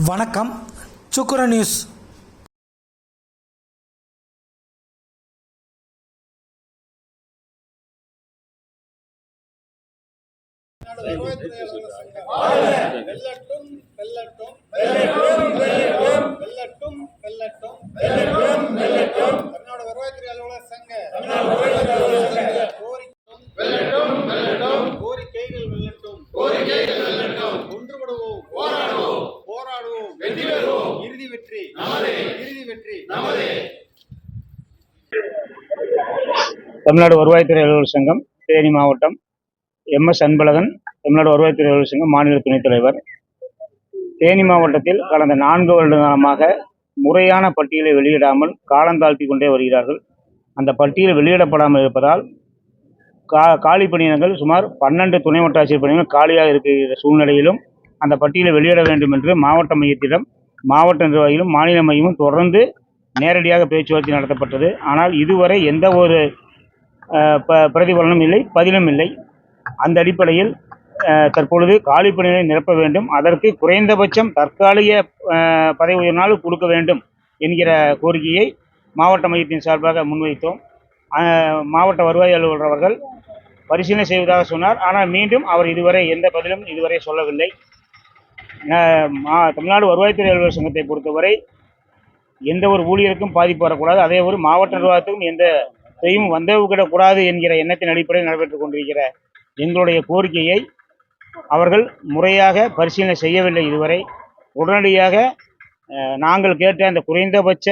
வணக்கம். சுக்குர நியூஸ். தமிழ்நாடு வருவாய்த்துறை அலுவலர் சங்கம் தேனி மாவட்டம் MS அன்பழகன், தமிழ்நாடு வருவாய்த்துறை அலுவலர் சங்கம் மாநில துணைத் தலைவர். தேனி மாவட்டத்தில் கடந்த 4 வருட காலமாக முறையான பட்டியலை வெளியிடாமல் காலந்தாழ்த்தி கொண்டே வருகிறார்கள். அந்த பட்டியல் வெளியிடப்படாமல் இருப்பதால் காலி பணியிடங்கள் சுமார் 12 துணை வட்டாட்சியர் பணிகள் காலியாக இருக்கிற சூழ்நிலையிலும் அந்த பட்டியலை வெளியிட வேண்டும் என்று மாவட்ட மையத்திடம் மாவட்ட நிர்வாகிகளும் மாநில மையமும் தொடர்ந்து நேரடியாக பேச்சுவார்த்தை நடத்தப்பட்டது. ஆனால் இதுவரை எந்த ஒரு பிரதிபலனும் இல்லை, பதிலும் இல்லை. அந்த அடிப்படையில் தற்பொழுது காலி பணிகளை நிரப்ப வேண்டும், அதற்கு குறைந்தபட்சம் தற்காலிக பதவி உயர்வு கொடுக்க வேண்டும் என்கிற கோரிக்கையை மாவட்ட மையத்தின் சார்பாக முன்வைத்தோம். மாவட்ட வருவாய் அலுவலர் அவர்கள் பரிசீலனை செய்வதாக சொன்னார். ஆனால் மீண்டும் அவர் இதுவரை எந்த பதிலும் இதுவரை சொல்லவில்லை. தமிழ்நாடு வருவாய்த்துறை அலுவலர் சங்கத்தை பொறுத்தவரை எந்த ஒரு ஊழியருக்கும் பாதிப்பு வரக்கூடாது, அதே ஒரு மாவட்ட நிர்வாகத்துக்கும் எந்த செய்யும் வந்துவிடக்கூடாது என்கிற எண்ணத்தின் அடிப்படையில் நடைபெற்றுக் கொண்டிருக்கிற எங்களுடைய கோரிக்கையை அவர்கள் முறையாக பரிசீலனை செய்யவில்லை. இதுவரை உடனடியாக நாங்கள் கேட்ட அந்த குறைந்தபட்ச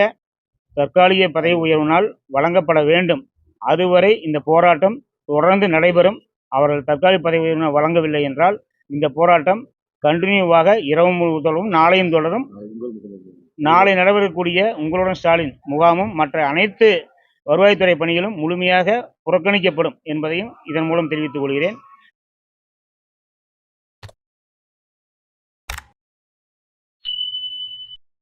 தற்காலிக பதவி உயர்வு நாள் வழங்கப்பட வேண்டும். அதுவரை இந்த போராட்டம் தொடர்ந்து நடைபெறும். அவர்கள் தற்காலிக பதவி உயர்வு வழங்கவில்லை என்றால் இந்த போராட்டம் கண்டினியூவாக இரவு முழுவதும் நாளையும் தொடரும். நாளை நடைபெறக்கூடிய உங்களுடன் ஸ்டாலின் முகாமும் மற்ற அனைத்து வருவாய்த்துறை பணிகளும் முழுமையாக புறக்கணிக்கப்படும் என்பதையும் இதன் மூலம் தெரிவித்துக் கொள்கிறேன்.